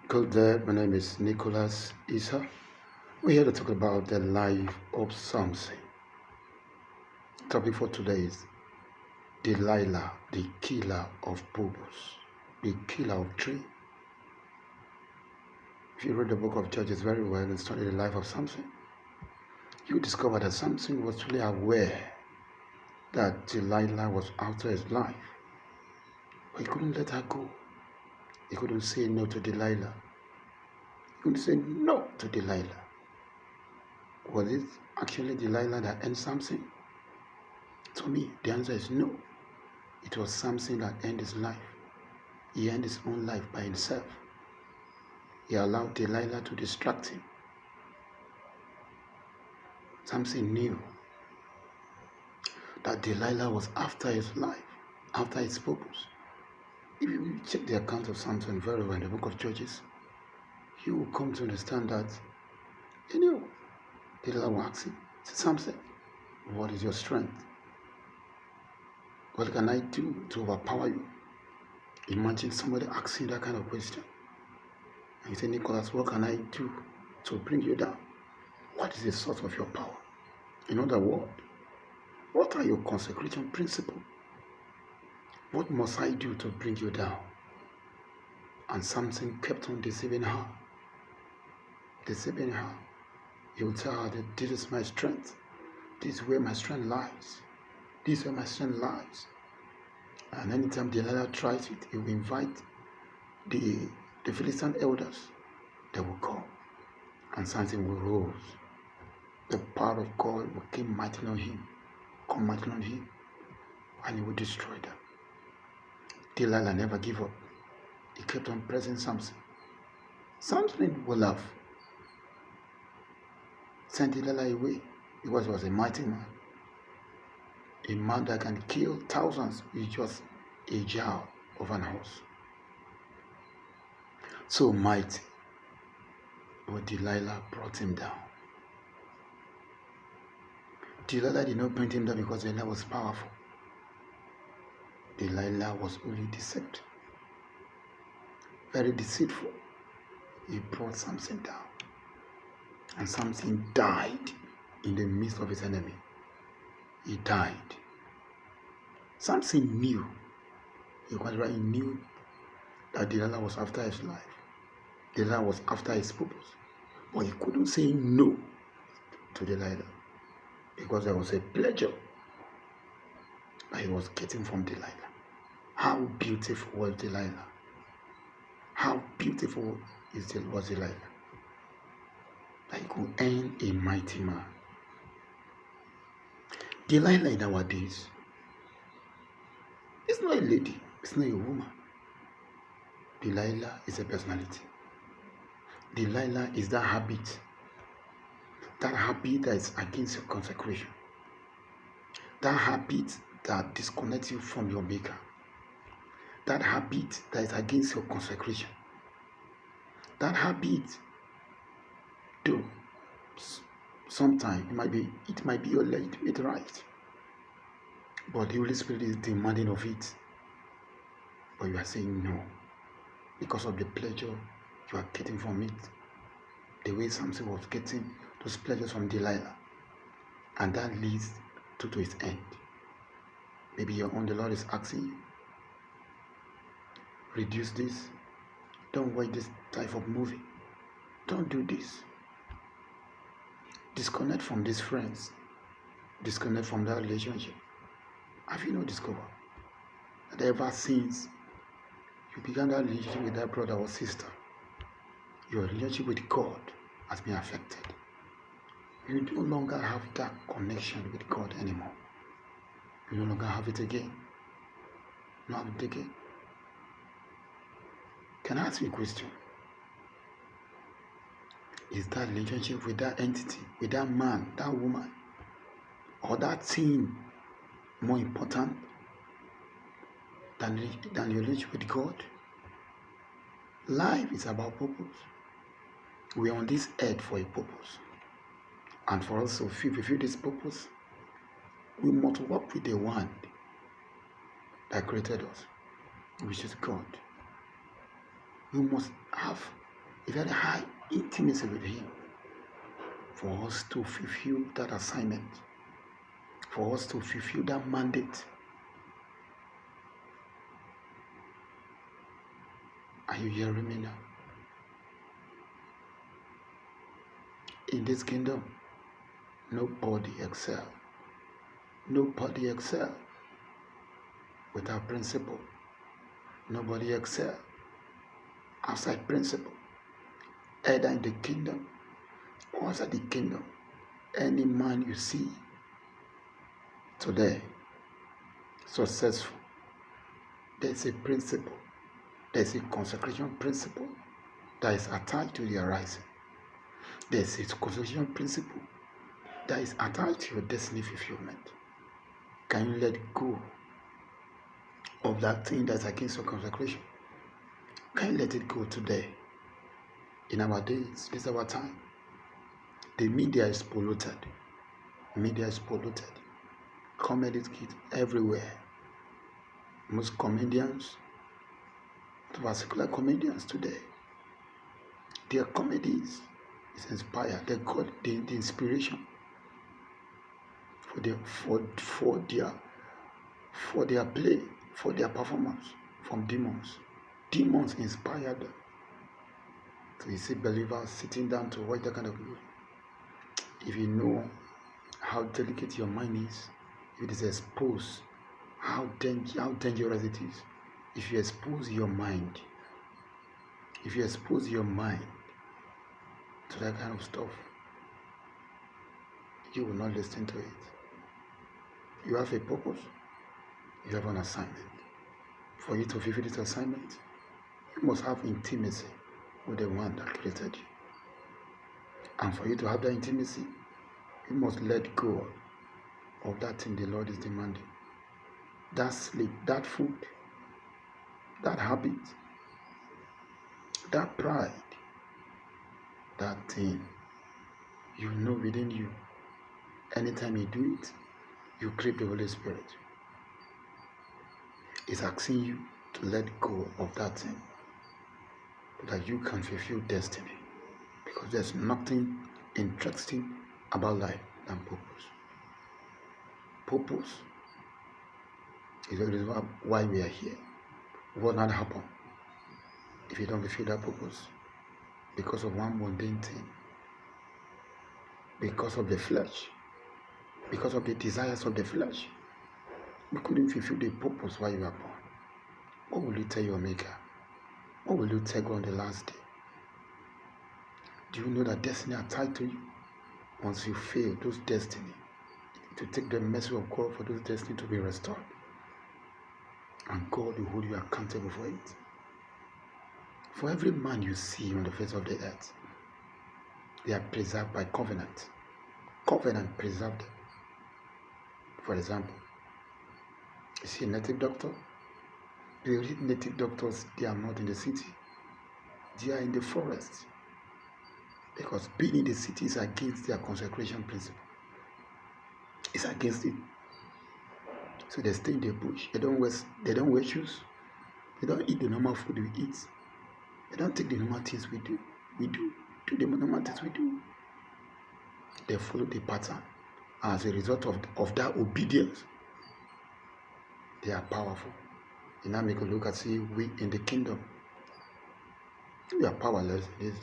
Good day, my name is Nicholas Isah. We're here to talk about the life of Samson. Topic for today is Delilah, the killer of bubbles, the killer of tree. If you read the book of Judges very well and study the life of Samson, you discover that Samson was fully aware that Delilah was after his life. But he couldn't let her go. He couldn't say no to Delilah. He couldn't say no to Delilah. Was it actually Delilah that ended Samson? To me, the answer is no. It was Samson that ended his life. He ended his own life by himself. He allowed Delilah to distract him. Samson knew that Delilah was after his life, after his purpose. If you check the account of Samson very well in the book of Judges, you will come to understand that he knew. Delilah was asking, Samson, what is your strength? What can I do to overpower you? Imagine somebody asking that kind of question. And you say, Nicholas, what can I do to bring you down? What is the source of your power? In other words, what are your consecration principles? What must I do to bring you down? And Samson kept on deceiving her. Deceiving her. He would tell her that this is my strength. This is where my strength lies. This is where my strength lies. And anytime Delilah tries it, he will invite the Philistine elders. They will come. And Samson will rise. The power of God will come mightily on him. And he will destroy them. Delilah never gave up. He kept on pressing Samson. Samson will have sent Delilah away because he was a mighty man. A man that can kill thousands with just a jar of an horse. So mighty, but Delilah brought him down. Delilah did not bring him down because Delilah was powerful. Delilah was only deceived. Very deceitful. He brought Samson down. And Samson died in the midst of his enemy. He died. Samson knew. He knew that Delilah was after his life. Delilah was after his purpose. But he couldn't say no to Delilah because there was a pleasure that he was getting from Delilah. How beautiful was Delilah? How beautiful was Delilah? That he could earn a mighty man. Delilah in our days is not a lady, it's not a woman. Delilah is a personality. Delilah is that habit that is against your consecration. That habit that disconnects you from your maker. That habit that is against your consecration. That habit, though sometimes it might be your legitimate right, but the Holy Spirit is demanding of it. But you are saying no because of the pleasure you are getting from it. The way Samson was getting those pleasures from Delilah, and that leads to its end. Maybe your own, the Lord is asking you, reduce this. Don't watch this type of movie. Don't do this. Disconnect from these friends. Disconnect from that relationship. Have you not discovered that ever since you began that relationship with that brother or sister, your relationship with God has been affected? You no longer have that connection with God anymore. You no longer have it again. Not have it again. Can I ask you a question? Is that relationship with that entity, with that man, that woman, or that thing more important than your relationship with God? Life is about purpose. We are on this earth for a purpose. And for us to fulfill this purpose, we must work with the one that created us, which is God. We must have a very high intimacy with Him for us to fulfill that assignment, for us to fulfill that mandate. Are you hearing me now? In this kingdom, nobody excel. Nobody excel without principle. Nobody excel outside principle. Either in the kingdom or outside the kingdom. Any man you see today successful, there's a principle. There's a consecration principle that is attached to their rising. There's a consecration principle that is attached to your destiny fulfillment. Can you let go of that thing that's against your consecration? Can you let it go today? In our days, this is our time. The media is polluted. Media is polluted. Comedy kids everywhere. Most comedians, particular comedians today, their comedies is inspired. They got the inspiration for their play, for their performance from demons. Demons inspired them. So you see believers sitting down to watch that kind of movie. If you know how delicate your mind is, if it is exposed, how dangerous it is. If you expose your mind, to that kind of stuff, you will not listen to it. You have a purpose, you have an assignment. For you to fulfill this assignment, you must have intimacy with the one that created you. And for you to have that intimacy, you must let go of that thing the Lord is demanding. That sleep, that food, that habit, that pride, that thing you know within you. Anytime you do it, you crave the Holy Spirit. It's asking you to let go of that thing so that you can fulfill destiny. Because there's nothing interesting about life than purpose. Purpose is the reason why we are here. What will not happen if you don't fulfill that purpose? Because of one mundane thing, because of the flesh, because of the desires of the flesh, you couldn't fulfill the purpose why you were born. What will you tell your Maker? What will you tell God on the last day? Do you know that destiny are tied to you? Once you fail those destiny, to take the mercy of God for those destiny to be restored. And God will hold you accountable for it. For every man you see on the face of the earth, they are preserved by covenant. Covenant preserved them. For example, you see a native doctor. The native doctors, they are not in the city. They are in the forest. Because being in the city is against their consecration principle. It's against it. So they stay in the bush. They don't wear shoes. They don't eat the normal food we eat. They don't take the normal things we do. We do the normal things we do. They follow the pattern. As a result of that obedience, they are powerful. And now make a look at see we in the kingdom. We are powerless these days.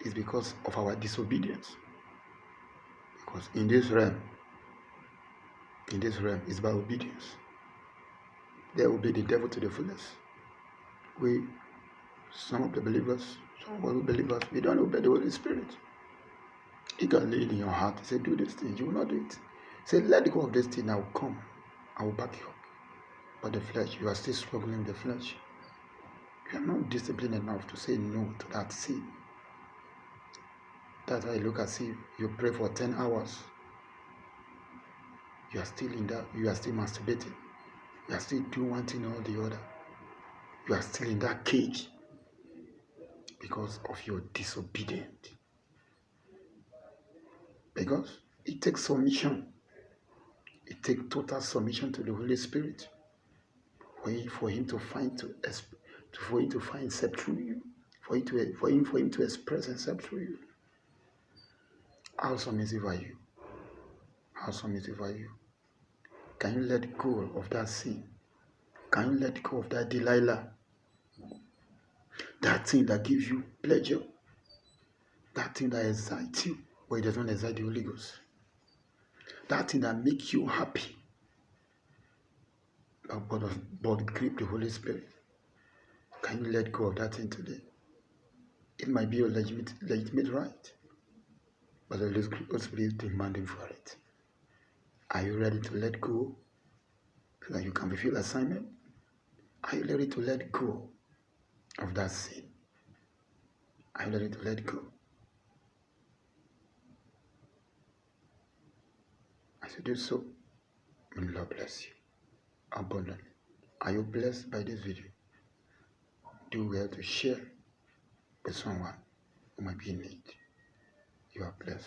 It's because of our disobedience. Because in this realm, it's by obedience. They obey the devil to the fullest. Some of the believers, we don't obey the Holy Spirit. He can lay it in your heart. He said, do this thing. You will not do it. Say, let go of this thing. I will come. I will back you up. But the flesh, you are still struggling with the flesh. You are not disciplined enough to say no to that sin. That's why you look at sin. You pray for 10 hours. You are still in that. You are still masturbating. You are still doing one thing or the other. You are still in that cage because of your disobedience. Because it takes submission. It takes total submission to the Holy Spirit for him to find himself through you, for him to express himself through you. How submissive are you? How submissive are you? Can you let go of that sin? Can you let go of that Delilah? That thing that gives you pleasure? That thing that excites you, but it does not excite the Holy Ghost? That thing that makes you happy, but grip the Holy Spirit? Can you let go of that thing today? It might be your legitimate right, but the Holy Spirit is demanding for it. Are you ready to let go so that you can fulfill assignment? Are you ready to let go of that sin? Are you ready to let go? As you do so, may the Lord bless you abundantly. Are you blessed by this video? Do well to share with someone who might be in need. You are blessed.